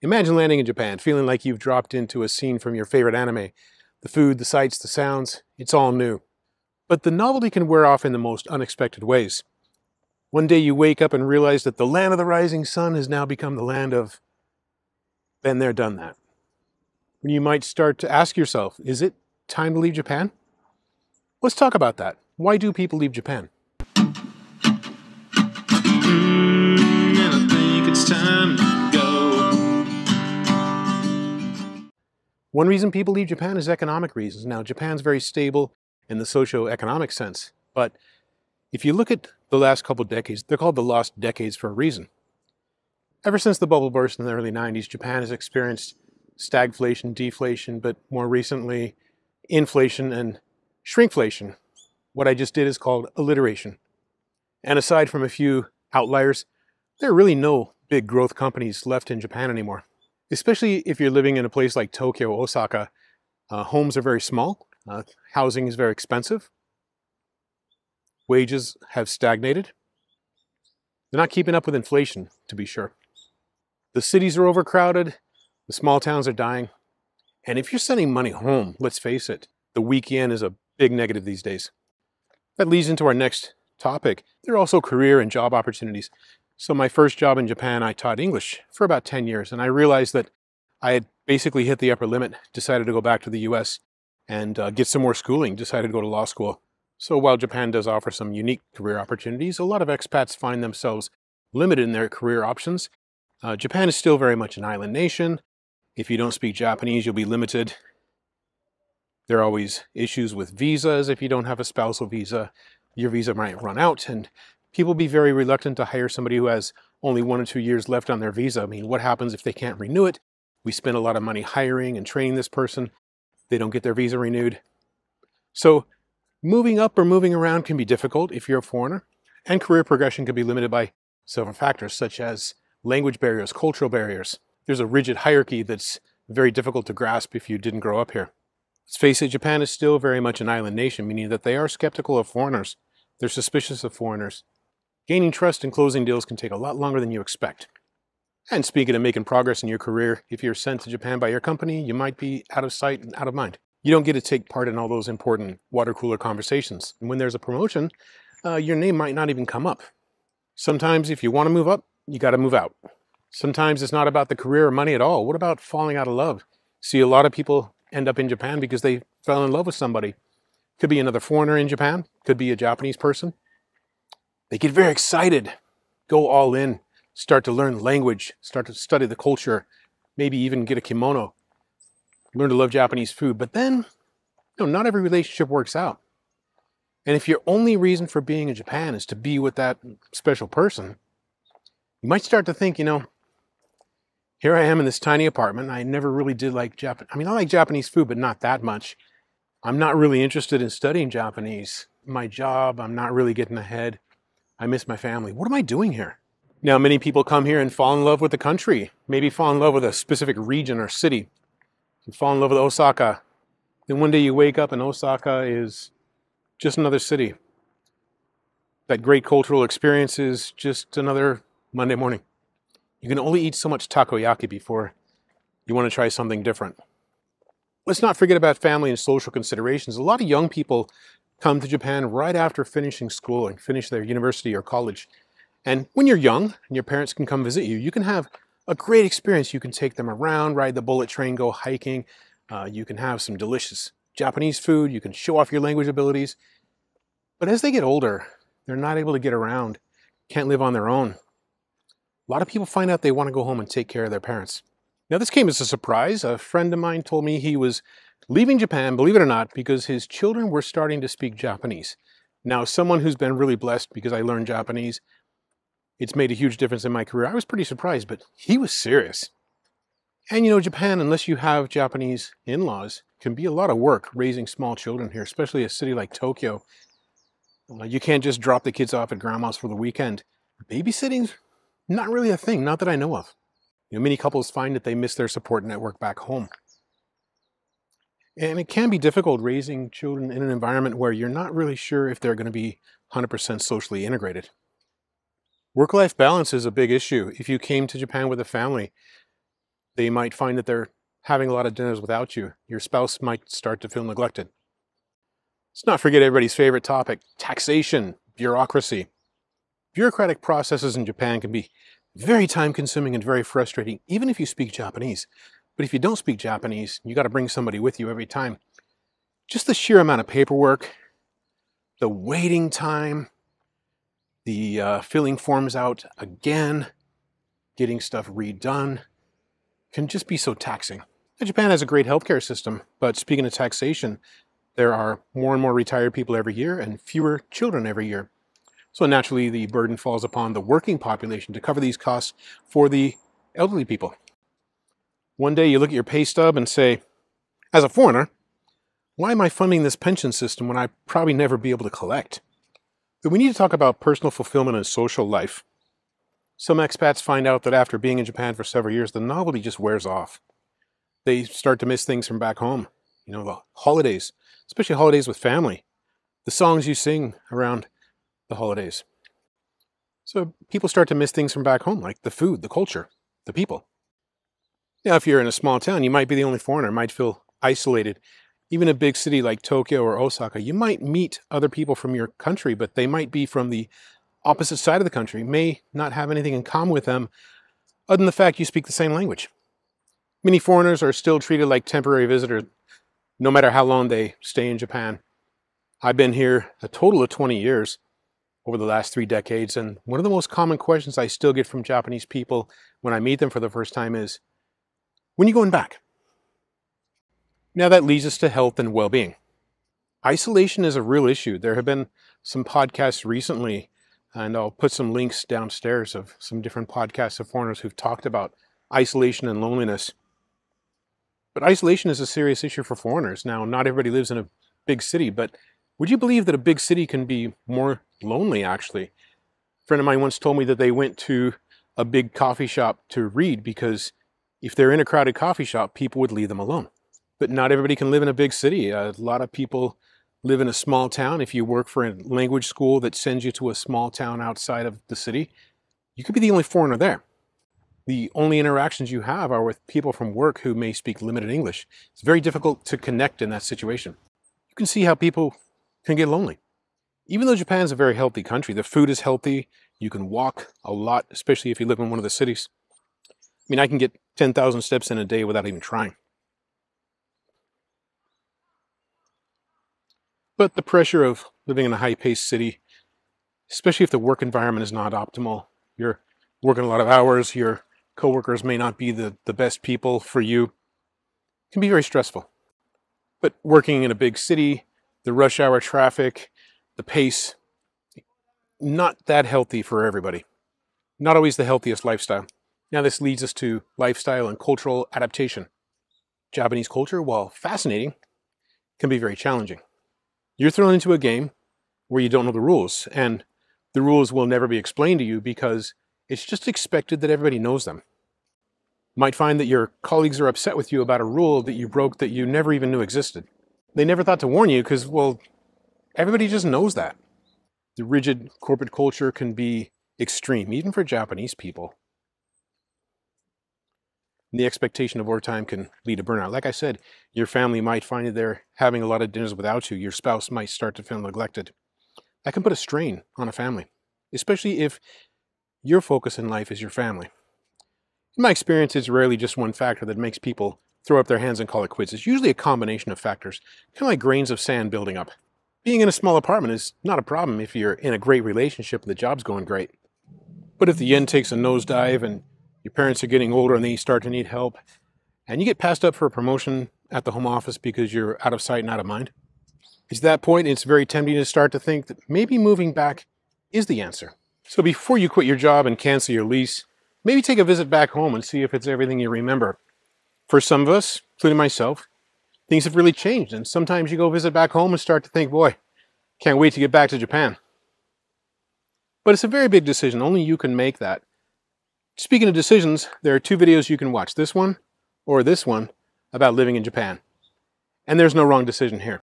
Imagine landing in Japan, feeling like you've dropped into a scene from your favorite anime. The food, the sights, the sounds, it's all new. But the novelty can wear off in the most unexpected ways. One day you wake up and realize that the land of the rising sun has now become the land of been there, done that. When you might start to ask yourself, is it time to leave Japan? Let's talk about that. Why do people leave Japan? And I think it's time to go. One reason people leave Japan is economic reasons. Now, Japan's very stable in the socio-economic sense, but if you look at the last couple decades, they're called the lost decades for a reason. Ever since the bubble burst in the early 90s, Japan has experienced stagflation, deflation, but more recently, inflation and shrinkflation. What I just did is called alliteration. And aside from a few outliers, there are really no big growth companies left in Japan anymore. Especially if you're living in a place like Tokyo, Osaka, homes are very small, housing is very expensive, wages have stagnated. They're not keeping up with inflation, to be sure. The cities are overcrowded, the small towns are dying, and if you're sending money home, let's face it, the weak yen is a big negative these days. That leads into our next topic. There are also career and job opportunities. So my first job in Japan, I taught English for about 10 years, and I realized that I had basically hit the upper limit, decided to go back to the US and get some more schooling, decided to go to law school. So while Japan does offer some unique career opportunities, a lot of expats find themselves limited in their career options. Japan is still very much an island nation. If you don't speak Japanese, you'll be limited. There are always issues with visas. If you don't have a spousal visa, your visa might run out, and people be very reluctant to hire somebody who has only 1 or 2 years left on their visa. I mean, what happens if they can't renew it? We spend a lot of money hiring and training this person. They don't get their visa renewed. So moving up or moving around can be difficult if you're a foreigner, and career progression can be limited by several factors such as language barriers, cultural barriers. There's a rigid hierarchy that's very difficult to grasp if you didn't grow up here. Let's face it, Japan is still very much an island nation, meaning that they are skeptical of foreigners. They're suspicious of foreigners. Gaining trust and closing deals can take a lot longer than you expect. And speaking of making progress in your career, if you're sent to Japan by your company, you might be out of sight and out of mind. You don't get to take part in all those important water cooler conversations. And when there's a promotion, your name might not even come up. Sometimes if you want to move up, you got to move out. Sometimes it's not about the career or money at all. What about falling out of love? See, a lot of people end up in Japan because they fell in love with somebody. Could be another foreigner in Japan, could be a Japanese person. They get very excited, go all in, start to learn the language, start to study the culture, maybe even get a kimono, learn to love Japanese food. But then, not every relationship works out. And if your only reason for being in Japan is to be with that special person, you might start to think, here I am in this tiny apartment. I never really did like Japan. I like Japanese food, but not that much. I'm not really interested in studying Japanese. My job, I'm not really getting ahead. I miss my family. What am I doing here? Now, many people come here and fall in love with the country, maybe fall in love with a specific region or city. You fall in love with Osaka. Then one day you wake up and Osaka is just another city. That great cultural experience is just another Monday morning. You can only eat so much takoyaki before you want to try something different. Let's not forget about family and social considerations. A lot of young people come to Japan right after finishing school and finish their university or college. And when you're young and your parents can come visit you, you can have a great experience. You can take them around, ride the bullet train, go hiking. You can have some delicious Japanese food. You can show off your language abilities. But as they get older, they're not able to get around, can't live on their own. A lot of people find out they want to go home and take care of their parents. Now, this came as a surprise. A friend of mine told me he was leaving Japan, believe it or not, because his children were starting to speak Japanese. Now, someone who's been really blessed because I learned Japanese, it's made a huge difference in my career. I was pretty surprised, but he was serious. And Japan, unless you have Japanese in-laws, can be a lot of work raising small children here, especially a city like Tokyo. You can't just drop the kids off at grandma's for the weekend. Babysitting's not really a thing, not that I know of. Many couples find that they miss their support network back home. And it can be difficult raising children in an environment where you're not really sure if they're going to be 100% socially integrated. Work-life balance is a big issue. If you came to Japan with a family, They might find that they're having a lot of dinners without you. Your spouse might start to feel neglected. Let's not forget everybody's favorite topic, taxation, bureaucracy. Bureaucratic processes in Japan can be very time-consuming and very frustrating, even if you speak Japanese. But if you don't speak Japanese, you got to bring somebody with you every time. Just the sheer amount of paperwork, the waiting time, the filling forms out again, getting stuff redone, can just be so taxing. Now, Japan has a great healthcare system, but speaking of taxation, there are more and more retired people every year and fewer children every year. So naturally, the burden falls upon the working population to cover these costs for the elderly people. One day you look at your pay stub and say, as a foreigner, why am I funding this pension system when I probably never be able to collect? But we need to talk about personal fulfillment and social life. Some expats find out that after being in Japan for several years, the novelty just wears off. They start to miss things from back home. You know, the holidays, especially holidays with family. The songs you sing around the holidays. So people start to miss things from back home, like the food, the culture, the people. Now, if you're in a small town, you might be the only foreigner, might feel isolated. Even a big city like Tokyo or Osaka, you might meet other people from your country, but they might be from the opposite side of the country, may not have anything in common with them, other than the fact you speak the same language. Many foreigners are still treated like temporary visitors, no matter how long they stay in Japan. I've been here a total of 20 years over the last 3 decades, and one of the most common questions I still get from Japanese people when I meet them for the first time is, when are you going back? Now that leads us to health and well-being. Isolation is a real issue. There have been some podcasts recently, and I'll put some links downstairs of some different podcasts of foreigners who've talked about isolation and loneliness. But isolation is a serious issue for foreigners. Now, not everybody lives in a big city, but would you believe that a big city can be more lonely, actually? A friend of mine once told me that they went to a big coffee shop to read because if they're in a crowded coffee shop, people would leave them alone. But not everybody can live in a big city. A lot of people live in a small town. If you work for a language school that sends you to a small town outside of the city, you could be the only foreigner there. The only interactions you have are with people from work who may speak limited English. It's very difficult to connect in that situation. You can see how people can get lonely. Even though Japan is a very healthy country, the food is healthy, you can walk a lot, especially if you live in one of the cities. I mean, I can get 10,000 steps in a day without even trying. But the pressure of living in a high-paced city, especially if the work environment is not optimal, you're working a lot of hours, your coworkers may not be the best people for you, can be very stressful. But working in a big city, the rush hour traffic, the pace, not that healthy for everybody. Not always the healthiest lifestyle. Now this leads us to lifestyle and cultural adaptation. Japanese culture, while fascinating, can be very challenging. You're thrown into a game where you don't know the rules, and the rules will never be explained to you because it's just expected that everybody knows them. You might find that your colleagues are upset with you about a rule that you broke that you never even knew existed. They never thought to warn you because, well, everybody just knows that. The rigid corporate culture can be extreme, even for Japanese people. The expectation of overtime can lead to burnout. Like I said, your family might find that they're having a lot of dinners without you. Your spouse might start to feel neglected. That can put a strain on a family, especially if your focus in life is your family. In my experience, it's rarely just one factor that makes people throw up their hands and call it quits. It's usually a combination of factors, kind of like grains of sand building up. Being in a small apartment is not a problem if you're in a great relationship and the job's going great. But if the yen takes a nosedive and your parents are getting older and they start to need help, and you get passed up for a promotion at the home office because you're out of sight and out of mind, it's that point it's very tempting to start to think that maybe moving back is the answer. So before you quit your job and cancel your lease, maybe take a visit back home and see if it's everything you remember. For some of us, including myself, things have really changed, and sometimes you go visit back home and start to think, boy, can't wait to get back to Japan. But it's a very big decision. Only you can make that. Speaking of decisions, there are 2 videos you can watch, this one or this one, about living in Japan. And there's no wrong decision here.